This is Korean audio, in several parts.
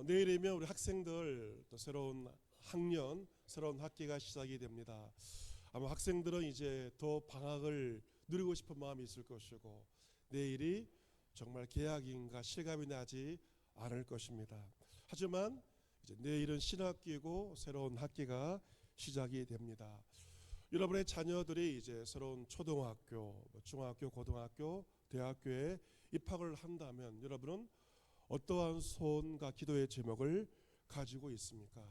내일이면 우리 학생들 또 새로운 학년, 새로운 학기가 시작이 됩니다. 아마 학생들은 이제 더 방학을 누리고 싶은 마음이 있을 것이고 내일이 정말 개학인가 실감이 나지 않을 것입니다. 하지만 이제 내일은 신학기고 새로운 학기가 시작이 됩니다. 여러분의 자녀들이 이제 새로운 초등학교, 중학교, 고등학교, 대학교에 입학을 한다면 여러분은 어떠한 소원과 기도의 제목을 가지고 있습니까?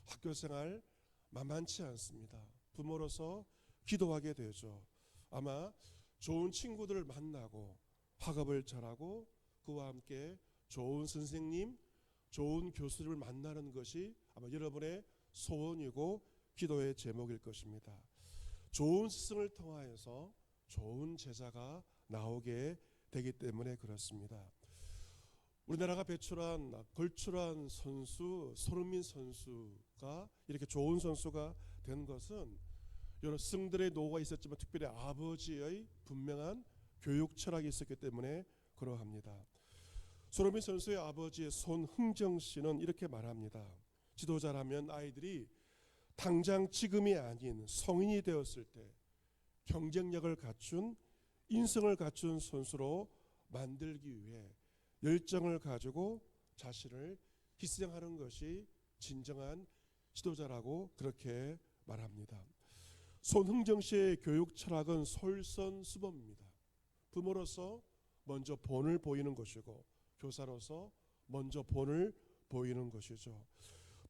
학교 생활 만만치 않습니다. 부모로서 기도하게 되죠. 아마 좋은 친구들을 만나고 학업을 잘하고 그와 함께 좋은 선생님, 좋은 교수를 만나는 것이 아마 여러분의 소원이고 기도의 제목일 것입니다. 좋은 스승을 통하여서 좋은 제자가 나오게 되기 때문에 그렇습니다. 우리나라가 배출한 걸출한 선수 손흥민 선수가 이렇게 좋은 선수가 된 것은 여러 스승들의 노고가 있었지만 특별히 아버지의 분명한 교육 철학이 있었기 때문에 그러합니다. 손흥민 선수의 아버지 손흥정 씨는 이렇게 말합니다. 지도자라면 아이들이 당장 지금이 아닌 성인이 되었을 때 경쟁력을 갖춘 인성을 갖춘 선수로 만들기 위해 열정을 가지고 자신을 희생하는 것이 진정한 지도자라고 그렇게 말합니다. 손흥정 씨의 교육 철학은 솔선수범입니다. 부모로서 먼저 본을 보이는 것이고 교사로서 먼저 본을 보이는 것이죠.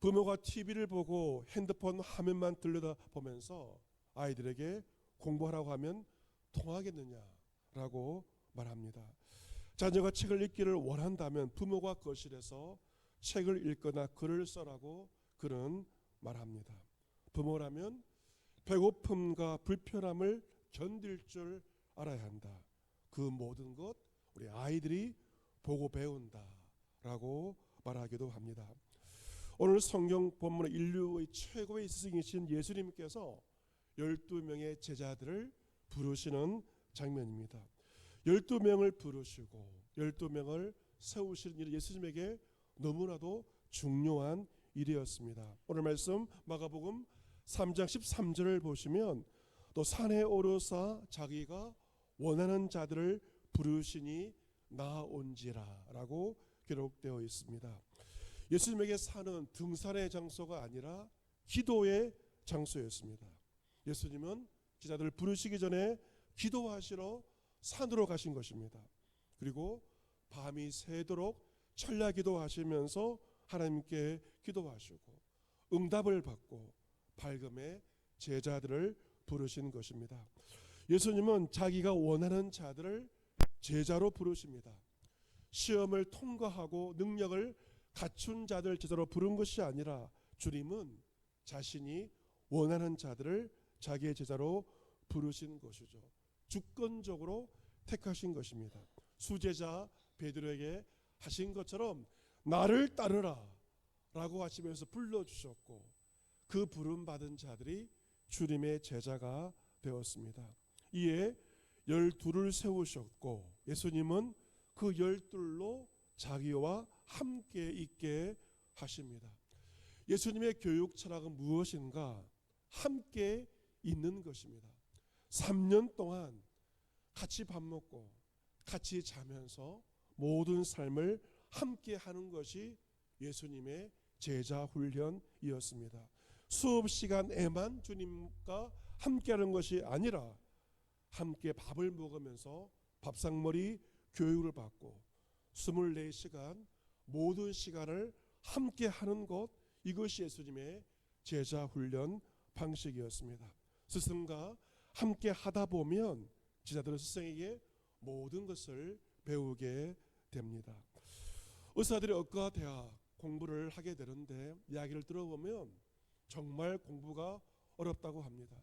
부모가 TV를 보고 핸드폰 화면만 들여다보면서 아이들에게 공부하라고 하면 통하겠느냐라고 말합니다. 자녀가 책을 읽기를 원한다면 부모가 거실에서 책을 읽거나 글을 써라고 그는 말합니다. 부모라면 배고픔과 불편함을 견딜 줄 알아야 한다. 그 모든 것 우리 아이들이 보고 배운다라고 말하기도 합니다. 오늘 성경 본문의 인류의 최고의 스승이신 예수님께서 12명의 제자들을 부르시는 장면입니다. 12명을 부르시고 12명을 세우시는 일은 예수님에게 너무나도 중요한 일이었습니다. 오늘 말씀 마가복음 3장 13절을 보시면 또 산에 오르사 자기가 원하는 자들을 부르시니 나온지라 라고 기록되어 있습니다. 예수님에게 산은 등산의 장소가 아니라 기도의 장소였습니다. 예수님은 제자들을 부르시기 전에 기도하시러 산으로 가신 것입니다. 그리고 밤이 새도록 철야 기도하시면서 하나님께 기도하시고 응답을 받고 밝음에 제자들을 부르신 것입니다. 예수님은 자기가 원하는 자들을 제자로 부르십니다. 시험을 통과하고 능력을 갖춘 자들 제자로 부른 것이 아니라 주님은 자신이 원하는 자들을 자기의 제자로 부르신 것이죠. 주권적으로 택하신 것입니다. 수제자 베드로에게 하신 것처럼 나를 따르라 라고 하시면서 불러주셨고 그 부름받은 자들이 주님의 제자가 되었습니다. 이에 12를 세우셨고 예수님은 그 12로 자기와 함께 있게 하십니다. 예수님의 교육 철학은 무엇인가? 함께 있는 것입니다. 3년 동안 같이 밥 먹고 같이 자면서 모든 삶을 함께 하는 것이 예수님의 제자 훈련이었습니다. 수업 시간에만 주님과 함께하는 것이 아니라 함께 밥을 먹으면서 밥상머리 교육을 받고 24시간 모든 시간을 함께 하는 것, 이것이 예수님의 제자 훈련 방식이었습니다. 스승과 함께 하다 보면 제자들은 스승에게 모든 것을 배우게 됩니다. 의사들이 의과 대학 공부를 하게 되는데 이야기를 들어보면 정말 공부가 어렵다고 합니다.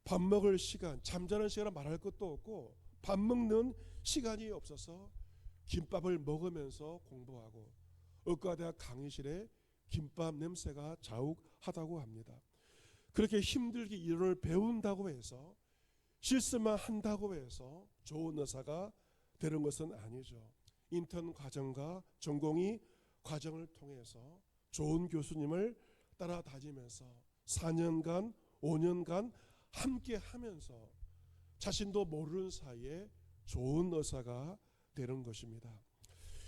밥 먹을 시간, 잠자는 시간은 말할 것도 없고 밥 먹는 시간이 없어서 김밥을 먹으면서 공부하고 의과대학 강의실에 김밥 냄새가 자욱하다고 합니다. 그렇게 힘들게 이론을 배운다고 해서 실습만 한다고 해서 좋은 의사가 되는 것은 아니죠. 인턴 과정과 전공이 과정을 통해서 좋은 교수님을 따라다니면서 4년간 5년간 함께 하면서 자신도 모르는 사이에 좋은 의사가 되는 것입니다.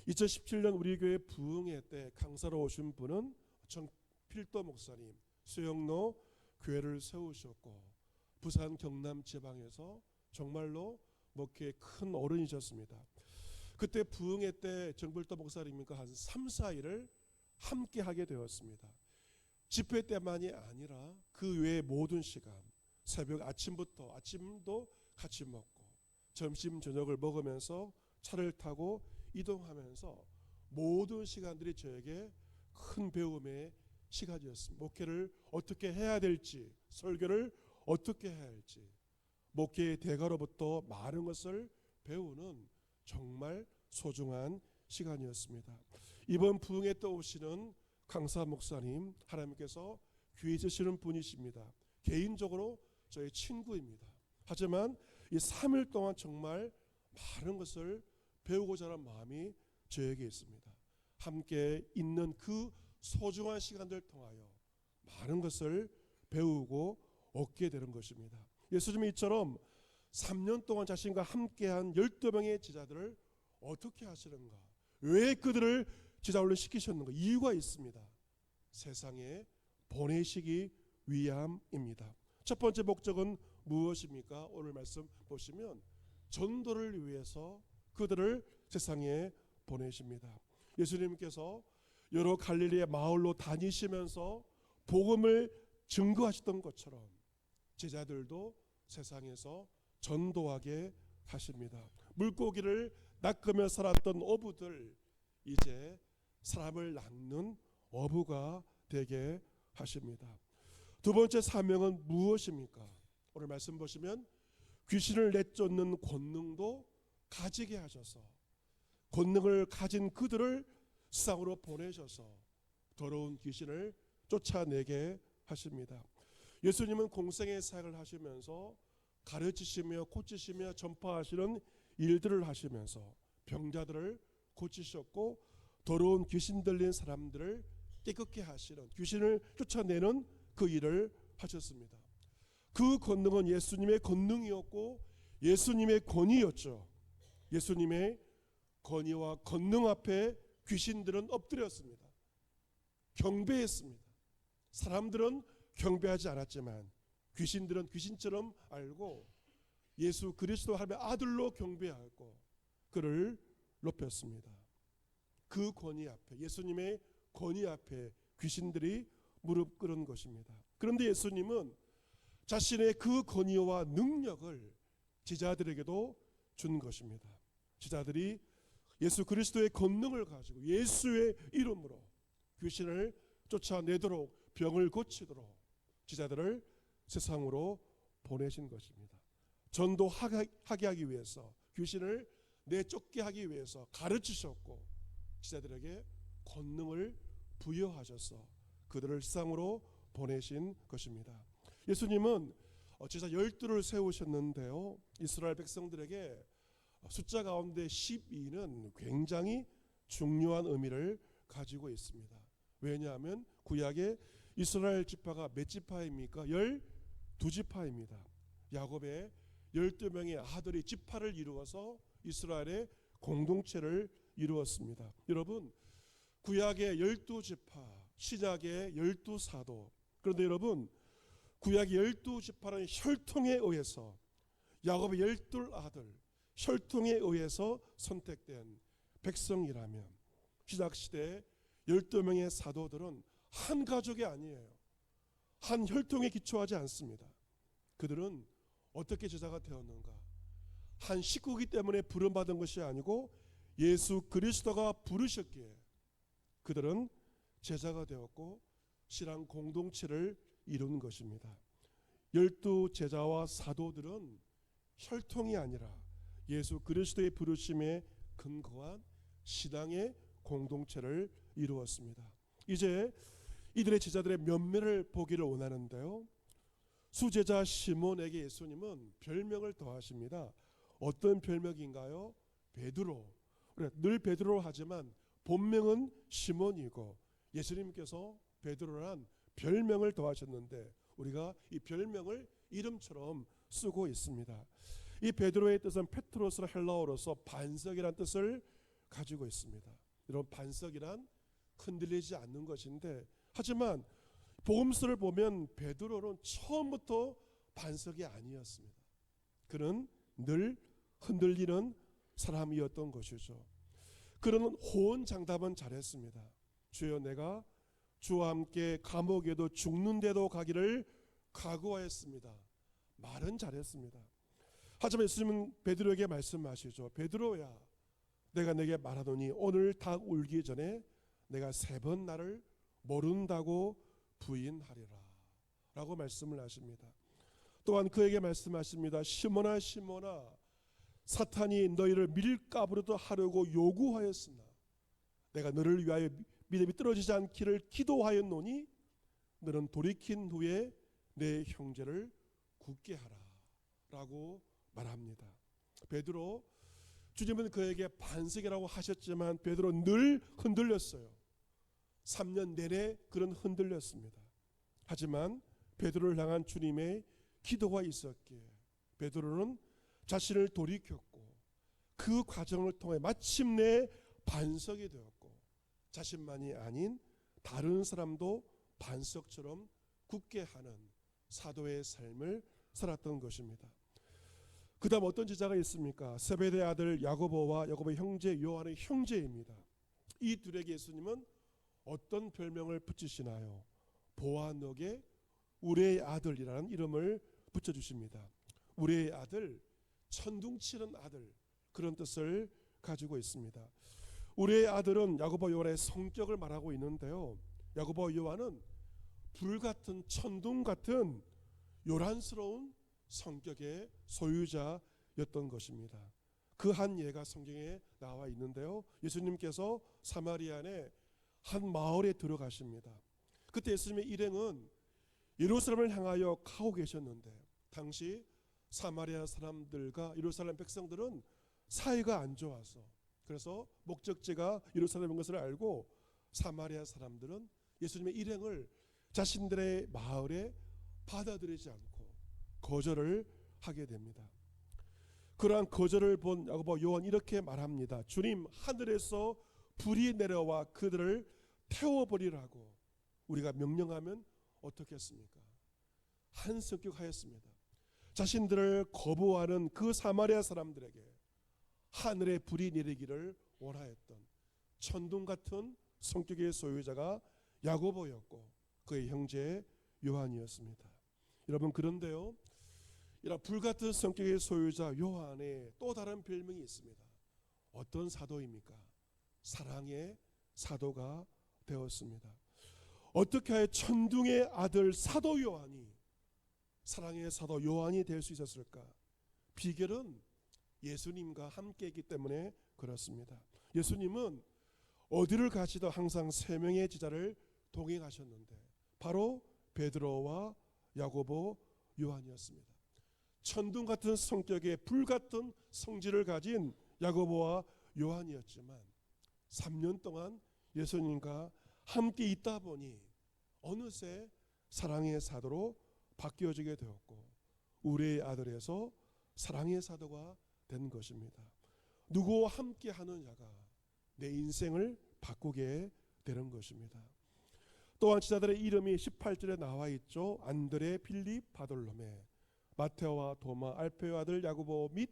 2017년 우리 교회 부흥회 때 강사로 오신 분은 정필도 목사님, 수영로 교회를 세우셨고 부산 경남 지방에서 정말로 목회의 큰 어른이셨습니다. 그때 부흥회 때 정필도 목사님과 한 3, 4일을 함께 하게 되었습니다. 집회 때만이 아니라 그 외의 모든 시간, 새벽 아침도 같이 먹고 점심 저녁을 먹으면서 차를 타고 이동하면서 모든 시간들이 저에게 큰 배움의 시간이었습니다. 목회를 어떻게 해야 될지, 설교를 어떻게 해야 할지, 목회의 대가로부터 많은 것을 배우는 정말 소중한 시간이었습니다. 이번 부흥에 또 오시는 강사 목사님, 하나님께서 귀히 주시는 분이십니다. 개인적으로 저의 친구입니다. 하지만 이 3일 동안 정말 많은 것을 배우고자 하는 마음이 저에게 있습니다. 함께 있는 그 소중한 시간들 통하여 많은 것을 배우고 얻게 되는 것입니다. 예수님이 이처럼 3년 동안 자신과 함께한 12명의 제자들을 어떻게 하시는가? 왜 그들을 제자훈련 시키셨는가? 이유가 있습니다. 세상에 보내시기 위함입니다. 첫 번째 목적은 무엇입니까? 오늘 말씀 보시면 전도를 위해서 그들을 세상에 보내십니다. 예수님께서 여러 갈릴리의 마을로 다니시면서 복음을 증거하셨던 것처럼 제자들도 세상에서 전도하게 하십니다. 물고기를 낚으며 살았던 어부들, 이제 사람을 낚는 어부가 되게 하십니다. 두 번째 사명은 무엇입니까? 오늘 말씀 보시면 귀신을 내쫓는 권능도 가지게 하셔서 권능을 가진 그들을 세상으로 보내셔서 더러운 귀신을 쫓아내게 하십니다. 예수님은 공생의 사역을 하시면서 가르치시며 고치시며 전파하시는 일들을 하시면서 병자들을 고치셨고 더러운 귀신 들린 사람들을 깨끗게 하시는, 귀신을 쫓아내는 그 일을 하셨습니다. 그 권능은 예수님의 권능이었고 예수님의 권위였죠. 예수님의 권위와 권능 앞에 귀신들은 엎드렸습니다. 경배했습니다. 사람들은 경배하지 않았지만 귀신들은 귀신처럼 알고 예수 그리스도 하나님의 아들로 경배하고 그를 높였습니다. 그 권위 앞에, 예수님의 권위 앞에 귀신들이 무릎 꿇은 것입니다. 그런데 예수님은 자신의 그 권위와 능력을 제자들에게도 준 것입니다. 제자들이 예수 그리스도의 권능을 가지고 예수의 이름으로 귀신을 쫓아내도록, 병을 고치도록 제자들을 세상으로 보내신 것입니다. 전도하게 하기 위해서, 귀신을 내쫓게 하기 위해서 가르치셨고 제자들에게 권능을 부여하셔서 그들을 세상으로 보내신 것입니다. 예수님은 제자 12를 세우셨는데요, 이스라엘 백성들에게 숫자 가운데 12는 굉장히 중요한 의미를 가지고 있습니다. 왜냐하면 구약의 이스라엘 지파가 몇 지파입니까? 12지파입니다. 야곱의 12명의 아들이 지파를 이루어서 이스라엘의 공동체를 이루었습니다. 여러분, 구약의 12지파, 신약의 12사도, 그런데 여러분, 구약의 12지파는 혈통에 의해서, 야곱의 12아들 혈통에 의해서 선택된 백성이라면 신약시대 12명의 사도들은 한 가족이 아니에요. 한 혈통에 기초하지 않습니다. 그들은 어떻게 제자가 되었는가? 한 식구이기 때문에 부름받은 것이 아니고 예수 그리스도가 부르셨기에 그들은 제자가 되었고 신앙 공동체를 이룬 것입니다. 12제자와 사도들은 혈통이 아니라 예수 그리스도의 부르심에 근거한 신앙의 공동체를 이루었습니다. 이제 이들의 제자들의 면면을 보기를 원하는데요, 수제자 시몬에게 예수님은 별명을 더하십니다. 어떤 별명인가요? 베드로. 늘 베드로 하지만 본명은 시몬이고 예수님께서 베드로란 별명을 더하셨는데 우리가 이 별명을 이름처럼 쓰고 있습니다. 이 베드로의 뜻은 페트로스라 헬라어로서 반석이란 뜻을 가지고 있습니다. 여러분, 반석이란 흔들리지 않는 것인데, 하지만 복음서를 보면 베드로는 처음부터 반석이 아니었습니다. 그는 늘 흔들리는 사람이었던 것이죠. 그는 호언장담은 잘했습니다. 주여, 내가 주와 함께 감옥에도 죽는데도 가기를 각오하였습니다. 말은 잘했습니다. 하지만 예수님은 베드로에게 말씀하시죠. 베드로야, 내가 내게 말하노니 오늘 닭 울기 전에 내가 3번 나를 모른다고 부인하리라 라고 말씀을 하십니다. 또한 그에게 말씀하십니다. 시몬아 시몬아, 사탄이 너희를 밀가부르듯 하려고 요구하였으나 내가 너를 위하여 믿음이 떨어지지 않기를 기도하였노니 너는 돌이킨 후에 내 형제를 굳게 하라 라고 말합니다. 베드로, 주님은 그에게 반석이라고 하셨지만 베드로 늘 흔들렸어요. 3년 내내 그는 흔들렸습니다. 하지만 베드로를 향한 주님의 기도가 있었기에 베드로는 자신을 돌이켰고 그 과정을 통해 마침내 반석이 되었고 자신만이 아닌 다른 사람도 반석처럼 굳게 하는 사도의 삶을 살았던 것입니다. 그 다음 어떤 제자가 있습니까? 세베대 아들 야고보와 야고보의 형제 요한의 형제입니다. 이 둘에게 예수님은 어떤 별명을 붙이시나요? 보아너게 우리의 아들이라는 이름을 붙여주십니다. 우리의 아들, 천둥치는 아들, 그런 뜻을 가지고 있습니다. 우리의 아들은 야고보 요한의 성격을 말하고 있는데요, 야고보 요한은 불같은 천둥 같은 요란스러운 성격의 소유자였던 것입니다. 그 한 예가 성경에 나와 있는데요, 예수님께서 사마리아의 한 마을에 들어가십니다. 그때 예수님의 일행은 예루살렘을 향하여 가고 계셨는데 당시 사마리아 사람들과 예루살렘 백성들은 사이가 안 좋아서, 그래서 목적지가 예루살렘인 것을 알고 사마리아 사람들은 예수님의 일행을 자신들의 마을에 받아들이지 않고 거절을 하게 됩니다. 그러한 거절을 본 야고보 요한 이렇게 말합니다. 주님, 하늘에서 불이 내려와 그들을 태워버리라고 우리가 명령하면 어떻겠습니까? 한성격하였습니다. 자신들을 거부하는 그 사마리아 사람들에게 하늘의 불이 내리기를 원하였던 천둥 같은 성격의 소유자가 야고보였고 그의 형제 요한이었습니다. 여러분, 그런데요, 이런 불같은 성격의 소유자 요한의 또 다른 별명이 있습니다. 어떤 사도입니까? 사랑의 사도가 되었습니다. 어떻게 하여 천둥의 아들 사도 요한이 사랑의 사도 요한이 될 수 있었을까? 비결은 예수님과 함께했기 때문에 그렇습니다. 예수님은 어디를 가시도 항상 3명의 제자를 동행하셨는데 바로 베드로와 야고보, 요한이었습니다. 천둥 같은 성격의 불같은 성질을 가진 야고보와 요한이었지만 3년 동안 예수님과 함께 있다 보니 어느새 사랑의 사도로 바뀌어지게 되었고 우리의 아들에서 사랑의 사도가 된 것입니다. 누구와 함께 하는 자가 내 인생을 바꾸게 되는 것입니다. 또한 제자들의 이름이 18절에 나와 있죠. 안드레, 필립, 바돌로메, 마테오와 도마, 알페의 아들 야고보 및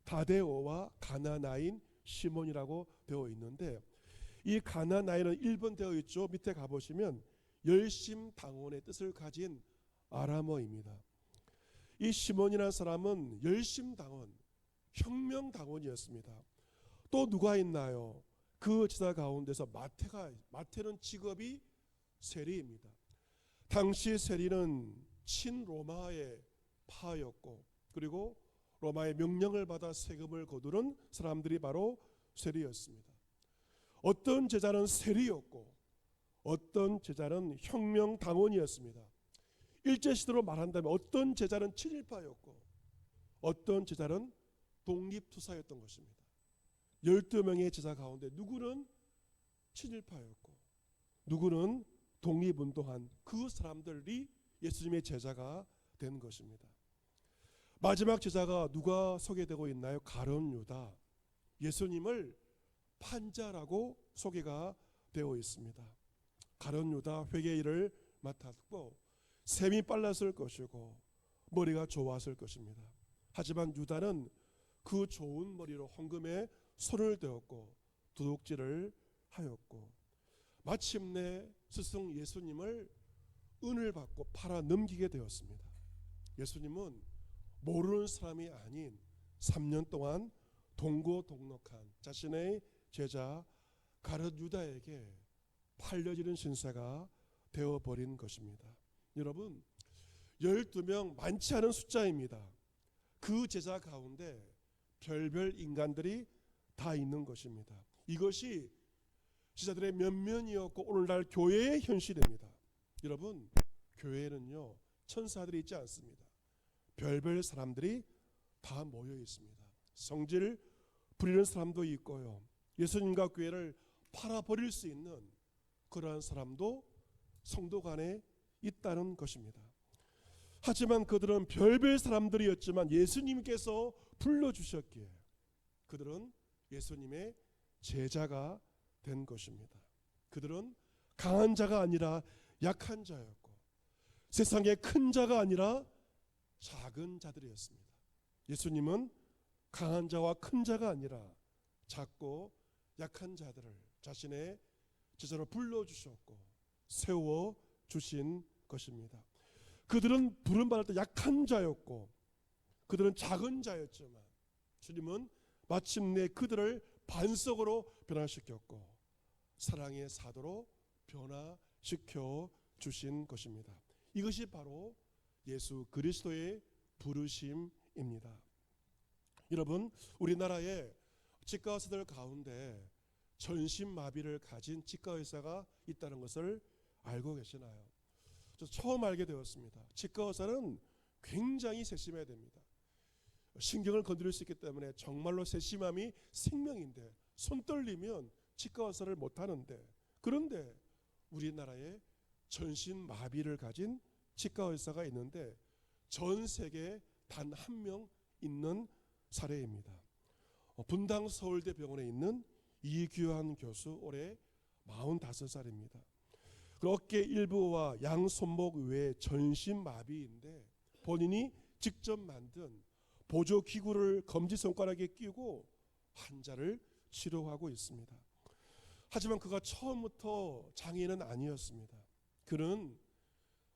다데오와 가나나인 시몬이라고 되어 있는데 이 가나나인은 1번 되어 있죠. 밑에 가보시면 열심당원의 뜻을 가진 아람어입니다. 이 시몬이라는 사람은 열심당원, 혁명당원이었습니다. 또 누가 있나요? 그 제자 가운데서 마태는 직업이 세리입니다. 당시 세리는 친로마의 파였고 그리고 로마의 명령을 받아 세금을 거두는 사람들이 바로 세리였습니다. 어떤 제자는 세리였고 어떤 제자는 혁명당원이었습니다. 일제시대로 말한다면 어떤 제자는 친일파였고 어떤 제자는 독립투사였던 것입니다. 12명의 제자 가운데 누구는 친일파였고 누구는 독립운동한 그 사람들이 예수님의 제자가 된 것입니다. 마지막 제자가 누가 소개되고 있나요? 가룟 유다. 예수님을 판자라고 소개가 되어 있습니다. 가룟 유다 회개의 일을 맡았고 셈이 빨랐을 것이고 머리가 좋았을 것입니다. 하지만 유다는 그 좋은 머리로 헌금에 손을 대었고 도둑질을 하였고 마침내 스승 예수님을 은을 받고 팔아 넘기게 되었습니다. 예수님은 모르는 사람이 아닌 3년 동안 동고동락한 자신의 제자 가룟 유다에게 팔려지는 신세가 되어버린 것입니다. 여러분, 12명 많지 않은 숫자입니다. 그 제자 가운데 별별 인간들이 다 있는 것입니다. 이것이 제자들의 면면이었고 오늘날 교회의 현실입니다. 여러분, 교회에는요 천사들이 있지 않습니다. 별별 사람들이 다 모여 있습니다. 성질 부리는 사람도 있고요. 예수님과 교회를 팔아버릴 수 있는 그러한 사람도 성도 간에 있다는 것입니다. 하지만 그들은 별별 사람들이었지만 예수님께서 불러주셨기에 그들은 예수님의 제자가 된 것입니다. 그들은 강한 자가 아니라 약한 자였고 세상에 큰 자가 아니라 작은 자들이었습니다. 예수님은 강한 자와 큰 자가 아니라 작고 약한 자들을 자신의 제자로 불러주셨고 세워주신 것입니다. 그들은 부름받을 때 약한 자였고 그들은 작은 자였지만 주님은 마침내 그들을 반석으로 변화시켰고 사랑의 사도로 변화시켜 주신 것입니다. 이것이 바로 예수 그리스도의 부르심입니다. 여러분, 우리나라에 치과 의사들 가운데 전신마비를 가진 치과 의사가 있다는 것을 알고 계시나요? 저 처음 알게 되었습니다. 치과 의사는 굉장히 세심해야 됩니다. 신경을 건드릴 수 있기 때문에 정말로 세심함이 생명인데 손 떨리면 치과 의사를 못하는데 그런데 우리나라에 전신마비를 가진 치과 의사가 있는데 전 세계에 단 한 명 있는 사례입니다. 분당 서울대병원에 있는 이규환 교수 올해 45살입니다. 어깨 일부와 양 손목 외에 전신마비인데 본인이 직접 만든 보조기구를 검지손가락에 끼고 환자를 치료하고 있습니다. 하지만 그가 처음부터 장애인은 아니었습니다. 그는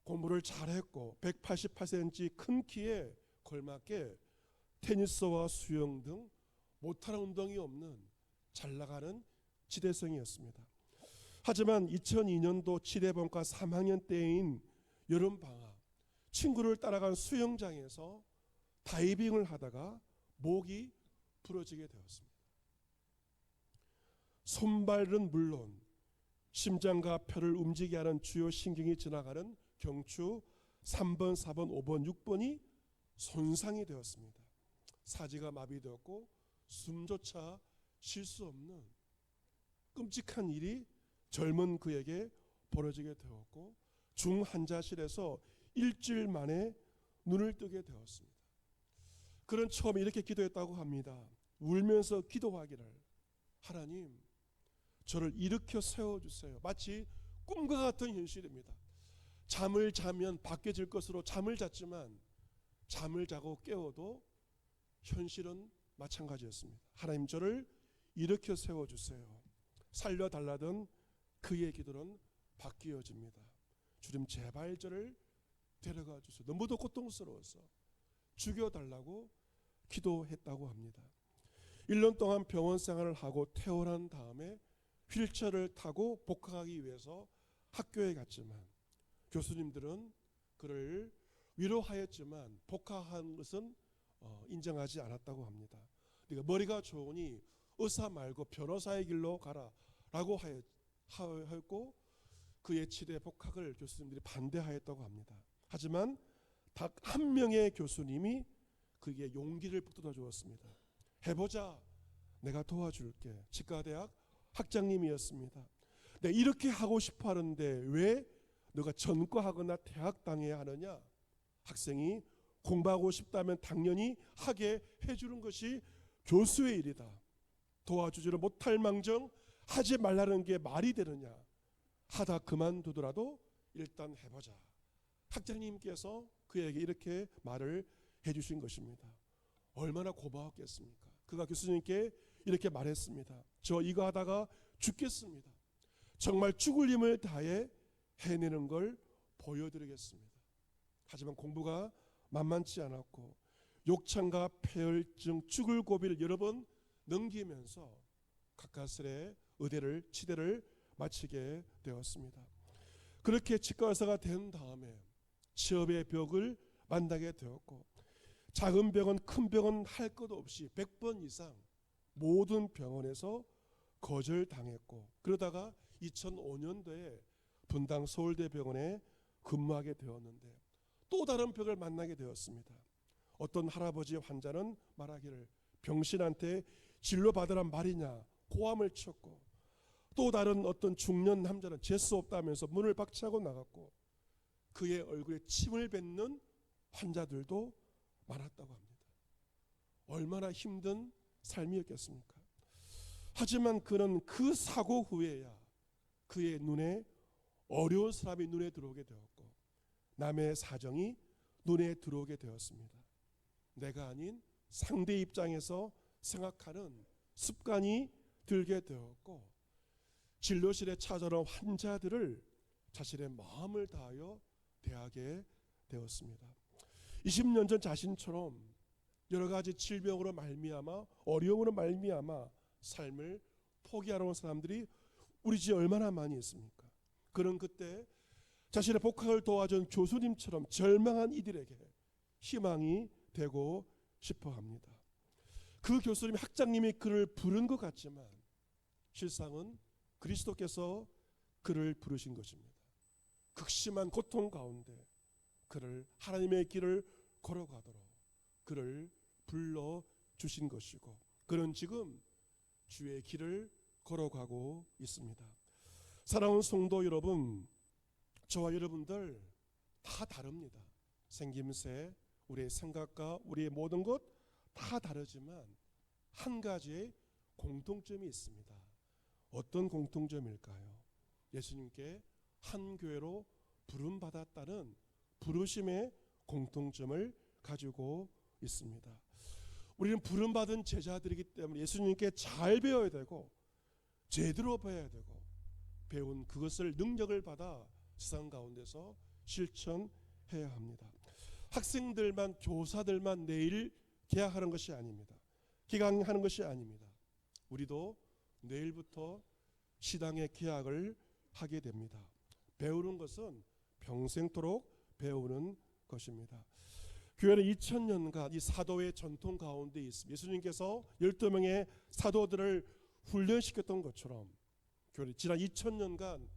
공부를 잘했고 188cm 큰 키에 걸맞게 테니스와 수영 등 못하는 운동이 없는 잘나가는 지대생이었습니다. 하지만 2002년도 치대본과 3학년 때인 여름방학 친구를 따라간 수영장에서 다이빙을 하다가 목이 부러지게 되었습니다. 손발은 물론 심장과 폐를 움직이게 하는 주요 신경이 지나가는 경추 3번, 4번, 5번, 6번이 손상이 되었습니다. 사지가 마비되었고 숨조차 쉴 수 없는 끔찍한 일이 젊은 그에게 벌어지게 되었고 중환자실에서 일주일 만에 눈을 뜨게 되었습니다. 그는 처음에 이렇게 기도했다고 합니다. 울면서 기도하기를 하나님 저를 일으켜 세워주세요. 마치 꿈과 같은 현실입니다. 잠을 자면 바뀌어질 것으로 잠을 잤지만 잠을 자고 깨워도 현실은 마찬가지였습니다. 하나님 저를 일으켜 세워주세요. 살려달라던 그의 기도는 바뀌어집니다. 주님 제발 저를 데려가 주세요. 너무도 고통스러워서 죽여달라고 기도했다고 합니다. 1년 동안 병원 생활을 하고 퇴원한 다음에 휠체어를 타고 복학하기 위해서 학교에 갔지만 교수님들은 그를 위로하였지만 복학한 것은 인정하지 않았다고 합니다. 그러니까 머리가 좋으니 의사 말고 변호사의 길로 가라라고 하였고 그의 치대 복학을 교수님들이 반대하였다고 합니다. 하지만 딱 한 명의 교수님이 그에게 용기를 북돋아 주었습니다. 해보자, 내가 도와줄게. 치과대학 학장님이었습니다. 내가 이렇게 하고 싶어 하는데 왜 너가 전과하거나 대학 당해야 하느냐? 학생이 공부하고 싶다면 당연히 하게 해주는 것이 교수의 일이다. 도와주지를 못할 망정 하지 말라는 게 말이 되느냐? 하다 그만두더라도 일단 해보자. 학장님께서 그에게 이렇게 말을 해주신 것입니다. 얼마나 고마웠겠습니까? 그가 교수님께 이렇게 말했습니다. 저 이거 하다가 죽겠습니다. 정말 죽을 힘을 다해 해내는 걸 보여드리겠습니다. 하지만 공부가 만만치 않았고 욕창과 폐혈증, 죽을 고비를 여러 번 넘기면서 가까스레 의대를 치대를 마치게 되었습니다. 그렇게 치과 의사가 된 다음에 취업의 벽을 만나게 되었고 작은 병원 큰 병원 할 것 없이 100번 이상 모든 병원에서 거절당했고 그러다가 2005년도에 분당 서울대병원에 근무하게 되었는데 또 다른 벽을 만나게 되었습니다. 어떤 할아버지 환자는 말하기를 병신한테 진료받으란 말이냐 고함을 쳤고 또 다른 어떤 중년 남자는 재수 없다면서 문을 박차고 나갔고 그의 얼굴에 침을 뱉는 환자들도 많았다고 합니다. 얼마나 힘든 삶이었겠습니까? 하지만 그는 그 사고 후에야 그의 눈에 어려운 사람이 눈에 들어오게 되었고 남의 사정이 눈에 들어오게 되었습니다. 내가 아닌 상대 입장에서 생각하는 습관이 들게 되었고 진료실에 찾아온 환자들을 자신의 마음을 다하여 대하게 되었습니다. 20년 전 자신처럼 여러 가지 질병으로 말미암아 어려움으로 말미암아 삶을 포기하러 온 사람들이 우리 집에 얼마나 많이 있습니까? 그는 그때 자신의 복학을 도와준 교수님처럼 절망한 이들에게 희망이 되고 싶어 합니다. 그 교수님 학장님이 그를 부른 것 같지만 실상은 그리스도께서 그를 부르신 것입니다. 극심한 고통 가운데 그를 하나님의 길을 걸어가도록 그를 불러주신 것이고 그는 지금 주의 길을 걸어가고 있습니다. 사랑하는 성도 여러분, 저와 여러분들 다 다릅니다. 생김새, 우리의 생각과 우리의 모든 것 다 다르지만 한 가지의 공통점이 있습니다. 어떤 공통점일까요? 예수님께 한 교회로 부름받았다는 부르심의 공통점을 가지고 있습니다. 우리는 부름받은 제자들이기 때문에 예수님께 잘 배워야 되고 제대로 배워야 되고 배운 그것을 능력을 받아 세상 가운데서 실천해야 합니다. 학생들만 교사들만 내일 개학하는 것이 아닙니다. 기강하는 것이 아닙니다. 우리도 내일부터 시당의 개학을 하게 됩니다. 배우는 것은 평생토록 배우는 것입니다. 교회는 2000년간 이 사도의 전통 가운데 있습니다. 예수님께서 12명의 사도들을 훈련시켰던 것처럼 교회는 지난 2000년간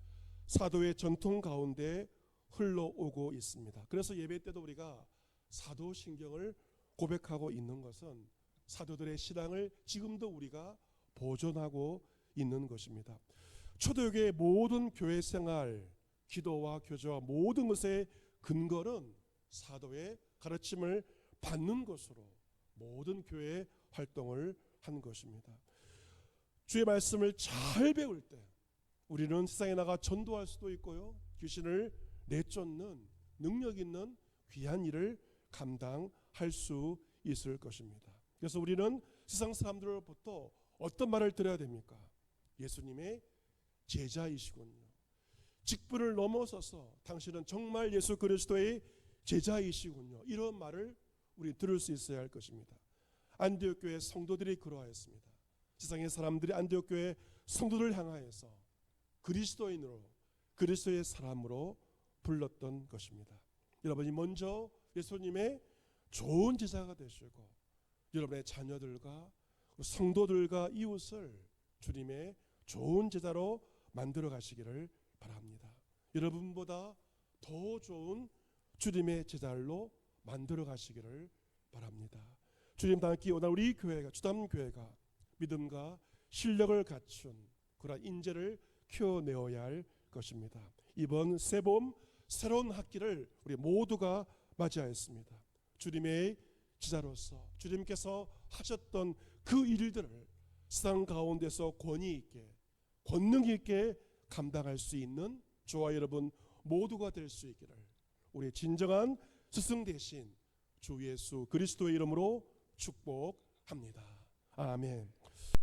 사도의 전통 가운데 흘러오고 있습니다. 그래서 예배 때도 우리가 사도신경을 고백하고 있는 것은 사도들의 신앙을 지금도 우리가 보존하고 있는 것입니다. 초대교회의 모든 교회 생활, 기도와 교제와 모든 것의 근거는 사도의 가르침을 받는 것으로 모든 교회의 활동을 한 것입니다. 주의 말씀을 잘 배울 때 우리는 세상에 나가 전도할 수도 있고요. 귀신을 내쫓는 능력 있는 귀한 일을 감당할 수 있을 것입니다. 그래서 우리는 세상 사람들로부터 어떤 말을 들어야 됩니까? 예수님의 제자이시군요. 직분을 넘어서서 당신은 정말 예수 그리스도의 제자이시군요. 이런 말을 우리 들을 수 있어야 할 것입니다. 안디옥 교회 성도들이 그러하였습니다. 세상의 사람들이 안디옥 교회 성도를 향하여서 그리스도인으로 그리스도의 사람으로 불렀던 것입니다. 여러분이 먼저 예수님의 좋은 제자가 되시고 여러분의 자녀들과 성도들과 이웃을 주님의 좋은 제자로 만들어 가시기를 바랍니다. 여러분보다 더 좋은 주님의 제자로 만들어 가시기를 바랍니다. 주님 닮기 원하는 우리 교회가 주담교회가 믿음과 실력을 갖춘 그러한 인재를 키워내어야 할 것입니다. 이번 새봄 새로운 학기를 우리 모두가 맞이하였습니다. 주님의 지자로서 주님께서 하셨던 그 일들을 세상 가운데서 권위 있게 권능 있게 감당할 수 있는 저와 여러분 모두가 될 수 있기를 우리 진정한 스승 대신 주 예수 그리스도의 이름으로 축복합니다. 아멘.